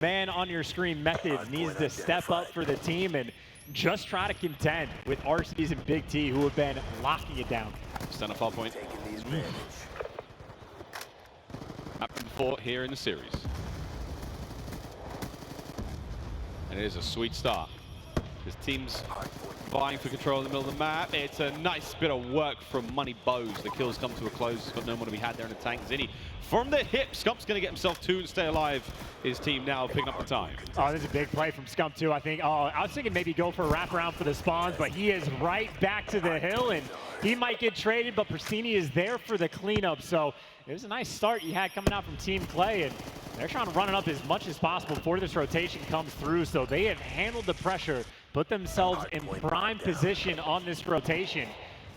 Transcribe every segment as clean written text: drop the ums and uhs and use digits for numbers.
man on your screen, Methods, needs to step up for the team and just try to contend with RCs and Big T, who have been locking it down. Stand up hard point. Happened before here in the series. And it is a sweet start. This team's vying for control in the middle of the map. It's a nice bit of work from Money Bows. The kills come to a close. He's got no more to be had there in the tank. Zinni from the hip. Scump's going to get himself two and stay alive. His team now picking up the time. Oh, this is a big play from Scump too. I was thinking maybe go for a wraparound for the spawns, but he is right back to the hill, and he might get traded, but Pristini is there for the cleanup. So it was a nice start you had coming out from Team Clay, and they're trying to run it up as much as possible before this rotation comes through. So they have handled the pressure, put themselves in prime position on this rotation.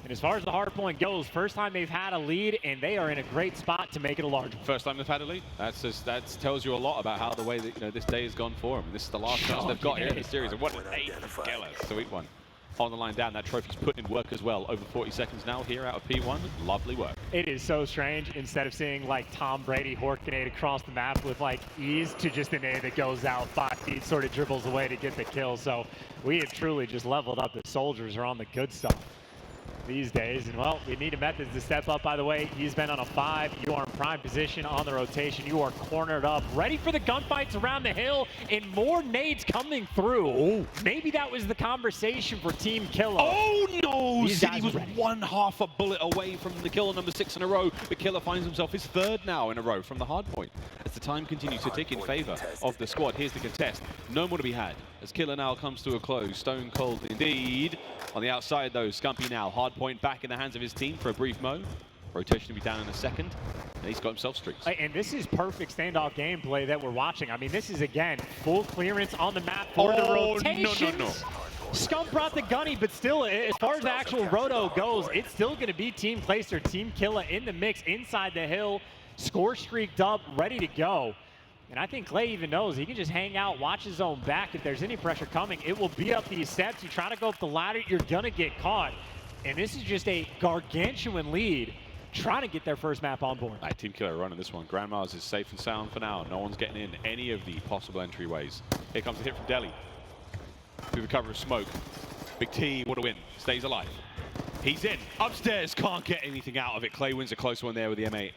And as far as the hard point goes, first time they've had a lead, and they are in a great spot to make it a large one. First time they've had a lead. That tells you a lot about how the way that this day has gone for them. This is the last chance they've got here in the series, and what an 8 from Geller. Sweet one. On the line down, that trophy's put in work as well. Over 40 seconds now here out of P1. Lovely work. It is so strange, instead of seeing like Tom Brady horkinate across the map with like ease, to just an A that goes out 5 feet, sort of dribbles away to get the kill. So we have truly just leveled up. The soldiers are on the good stuff these days, and well, we need a Methods to step up. By the way, he's been on a 5. You are in prime position on the rotation. You are cornered up, ready for the gunfights around the hill, and more nades coming through. Oh, maybe that was the conversation for Team Killer. Oh no! City was ready. 1/2 a bullet away from the kill number 6 in a row. The Killer finds himself his 3rd now in a row from the hard point. As the time continues to tick in favor of the squad, here's the contest. No more to be had. As Killer now comes to a close, stone cold indeed. On the outside though, Scumpy now, hard point back in the hands of his team for a brief mo. Rotation to be down in a second, and he's got himself streaks. And this is perfect standoff gameplay that we're watching. I mean, this is, again, full clearance on the map for the rotations. No. Scump brought the gunny, but still, as far as the actual roto goes, it's still going to be Team Clayster, Team Killer in the mix inside the hill, score streaked up, ready to go. And I think Clay even knows he can just hang out, watch his own back. If there's any pressure coming, it will be up these steps. You try to go up the ladder, you're going to get caught. And this is just a gargantuan lead, trying to get their first map on board. Team Killer running this one. Grandma's is safe and sound for now. No one's getting in any of the possible entryways. Here comes the hit from Delhi. Through the cover of smoke. Big T, what a win. Stays alive. He's in. Upstairs, can't get anything out of it. Clay wins a close one there with the M8.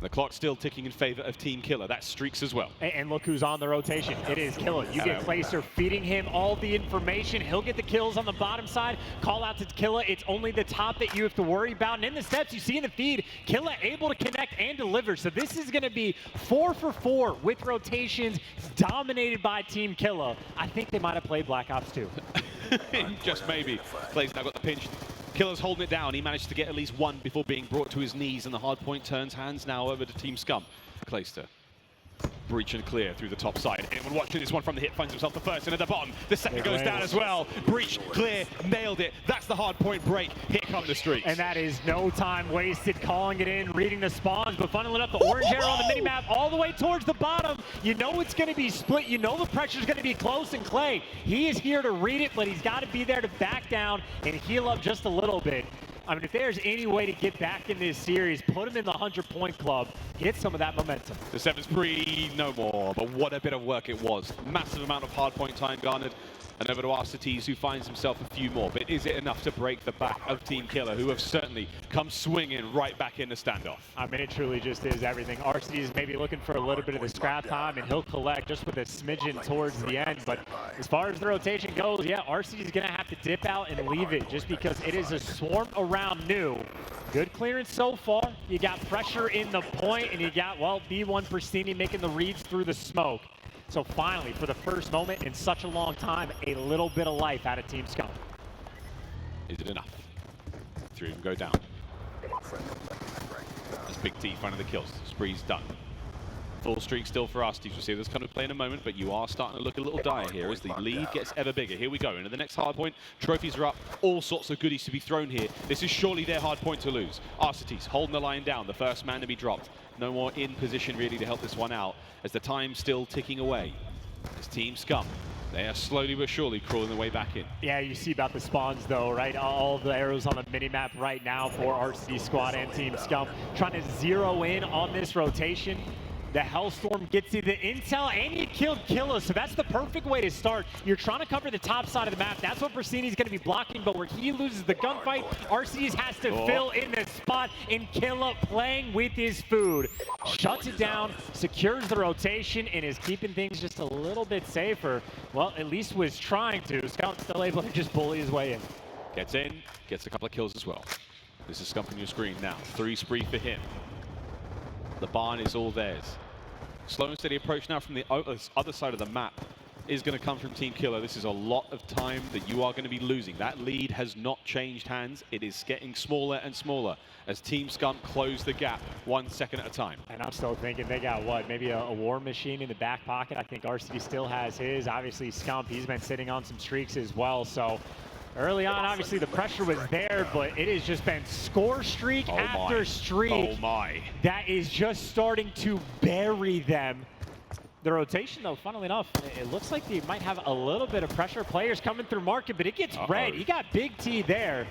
The clock's still ticking in favor of Team Killer. That's streaks as well. And look who's on the rotation. It is Killer. You get Clayster feeding him all the information. He'll get the kills on the bottom side. Call out to Killer. It's only the top that you have to worry about. And in the steps, you see in the feed, Killer able to connect and deliver. So this is going to be 4 for 4 with rotations dominated by Team Killer. I think they might have played Black Ops 2. Just maybe. Clay's now got the pinch. Killer's holding it down. He managed to get at least one before being brought to his knees, and the hard point turns hands now over to Team Scump. Clayster. Breach and clear through the top side. Anyone watching this one from the hit finds himself the first, and at the bottom, the second goes down as well. Breach, clear, nailed it. That's the hard point break. Here come the streaks. And that is no time wasted calling it in, reading the spawns, but funneling up the orange arrow on the minimap all the way towards the bottom. You know it's going to be split. You know the pressure's going to be close, and Clay, he is here to read it, but he's got to be there to back down and heal up just a little bit. I mean, if there's any way to get back in this series, put him in the 100-point club, get some of that momentum. The 7's pre, no more, but what a bit of work it was. Massive amount of hard point time garnered. And over to Arcites, who finds himself a few more. But is it enough to break the back of Team Killer, who have certainly come swinging right back in the standoff? I mean, it truly just is everything. Arcites may be looking for a little bit of the scrap time, and he'll collect just with a smidgen towards the end. But as far as the rotation goes, yeah, Arcites is going to have to dip out and leave it, just because it is a swarm around new. Good clearance so far. You got pressure in the point, and you got, well, B1 Pristini making the reads through the smoke. So finally, for the first moment in such a long time, a little bit of life out of Team Scump. Is it enough? 3 of them go down. As Big T finding the kills. Spree's done. Full streak still for Arcites. We'll see this kind of play in a moment, but you are starting to look a little dire here as the lead gets ever bigger. Here we go. Into the next hard point. Trophies are up. All sorts of goodies to be thrown here. This is surely their hard point to lose. Arcites holding the line down. The first man to be dropped. No more in position really to help this one out as the time's still ticking away. As Team Scump, they are slowly but surely crawling their way back in. Yeah, you see about the spawns though, right? All the arrows on the minimap right now for RC Squad and Team Scump, trying to zero in on this rotation. The Hellstorm gets you the intel, and you killed Killa, so that's the perfect way to start. You're trying to cover the top side of the map. That's what Persini's going to be blocking, but where he loses the gunfight, RCs has to fill in the spot, and Killa playing with his food. Shuts it down, secures the rotation, and is keeping things just a little bit safer. Well, at least was trying to. Scump still able to just bully his way in. Gets in, gets a couple of kills as well. This is Scump on your screen now. 3 spree for him. The barn is all theirs. Slow and steady approach now from the other side of the map is going to come from Team Killa. This is a lot of time that you are going to be losing. That lead has not changed hands. It is getting smaller and smaller as Team Scump close the gap 1 second at a time. And I'm still thinking they got what, maybe a war machine in the back pocket. I think RCD still has his. Obviously Scump, he's been sitting on some streaks as well. So early on, obviously the pressure was there, but it has just been score streak after streak. Oh my. That is just starting to bury them. The rotation, though, funnily enough, it looks like they might have a little bit of pressure. Players coming through market, but it gets red. You got Big T there.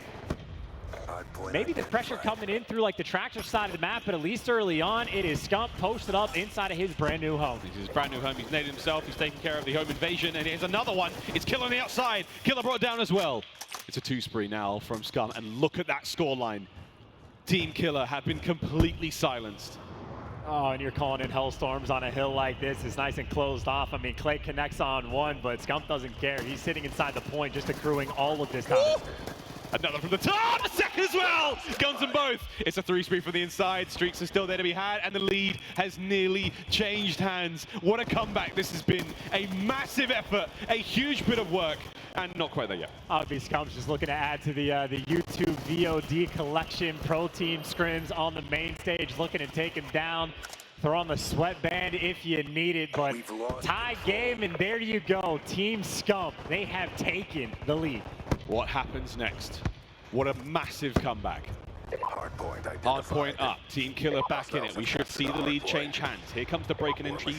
Maybe the pressure coming in through like the tractor side of the map, but at least early on, it is Scump posted up inside of his brand new home. This is his brand new home. He's naded himself. He's taking care of the home invasion, and here's another one. It's Killa on the outside. Killa brought down as well. It's a 2 spree now from Scump, and look at that scoreline. Team Killa have been completely silenced. Oh, and you're calling in Hellstorms on a hill like this. It's nice and closed off. I mean, Clay connects on one, but Scump doesn't care. He's sitting inside the point, just accruing all of this time. Ooh. Another from the top, a second as well! Guns them both. It's a 3 spree from the inside. Streaks are still there to be had, and the lead has nearly changed hands. What a comeback this has been. A massive effort, a huge bit of work, and not quite there yet. Obviously, Scump's just looking to add to the YouTube VOD collection. Pro team scrims on the main stage, looking to take him down. Throw on the sweatband if you need it, but tie game, and there you go. Team Scump, they have taken the lead. What happens next? What a massive comeback. Hard point up. Team Killa back in it. We should see the lead change hands. Here comes the break and entry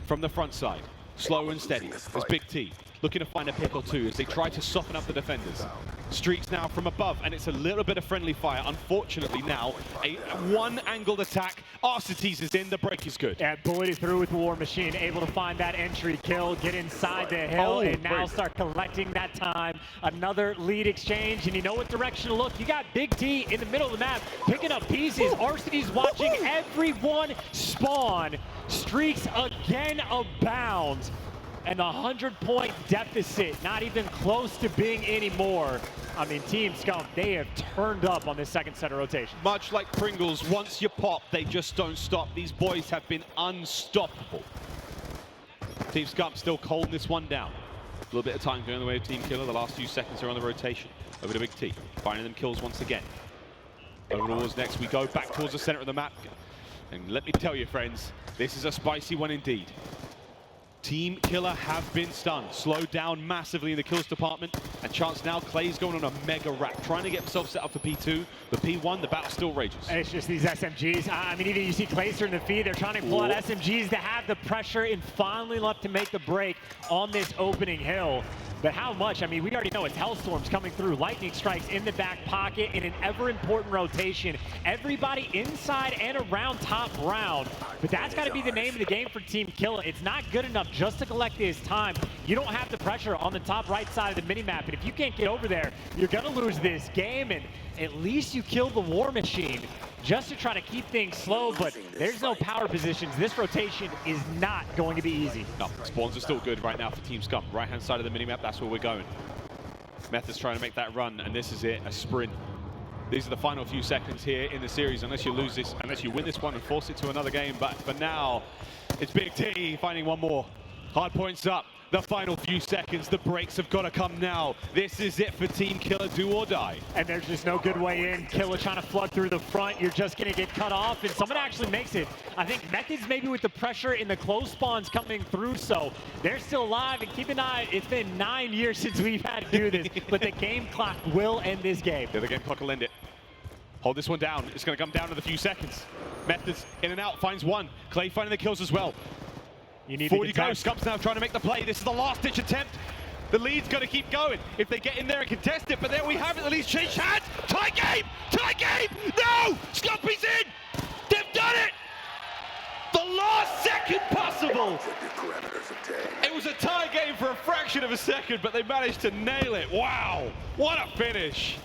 from the front side. Slow and steady. There's Big T looking to find a pick or two as they try to soften up the defenders. Streaks now from above, and it's a little bit of friendly fire. Unfortunately now, a one-angled attack. Arcites is in, the break is good. Yeah, bullied through with the War Machine, able to find that entry kill, get inside the hill, and now start collecting that time. Another lead exchange, and you know what direction to look. You got Big T in the middle of the map, picking up pieces. Arcites watching everyone spawn. Streaks again abound. And the 100-point deficit, not even close to being anymore. I mean, Team Scump, they have turned up on this second set of rotation. Much like Pringles, once you pop, they just don't stop. These boys have been unstoppable. Team Scump still holding this one down. A little bit of time going the way of Team Killa. The last few seconds are on the rotation. Over to Big T, finding them kills once again. Over towards next, we go back towards the center of the map. And let me tell you, friends, this is a spicy one indeed. Team Killa have been stunned, slowed down massively in the kills department, and chance now Clay's going on a mega rack, trying to get himself set up for P2, but P1, the battle still rages. And it's just these SMGs. I mean, even you see Clayster in the feed, they're trying to pull out SMGs to have the pressure and finally left to make the break on this opening hill. But how much? I mean, we already know it's Hellstorms coming through, lightning strikes in the back pocket in an ever-important rotation. Everybody inside and around top round. But that's got to be the name of the game for Team Killa. It's not good enough just to collect his time. You don't have the pressure on the top right side of the minimap, and if you can't get over there, you're going to lose this game, and at least you kill the War Machine just to try to keep things slow, but there's no power positions. This rotation is not going to be easy. No, spawns are still good right now for Team Scump. Right-hand side of the minimap, that's where we're going. Method's trying to make that run, and this is it, a sprint. These are the final few seconds here in the series, unless you lose this, unless you win this one and force it to another game. But for now, it's Big T finding one more. Hard points up. The final few seconds, the breaks have got to come now. This is it for Team Killa, do or die. And there's just no good way in. Killa trying to flood through the front. You're just going to get cut off, and someone actually makes it. I think Methods maybe with the pressure in the close spawns coming through, so they're still alive. And keep an eye, it's been 9 years since we've had to do this, but the game clock will end this game. Yeah, the game clock will end it. Hold this one down. It's going to come down to the few seconds. Methods in and out, finds one. Clay finding the kills as well. You need 40 goes. Scump's now trying to make the play. This is the last-ditch attempt. The lead's got to keep going if they get in there and contest it. But there we have it. The lead's changed hands. Tie game! Tie game! No! Scump is in! They've done it! second possible. It was a tie game for a fraction of a second, but they managed to nail it. Wow, what a finish.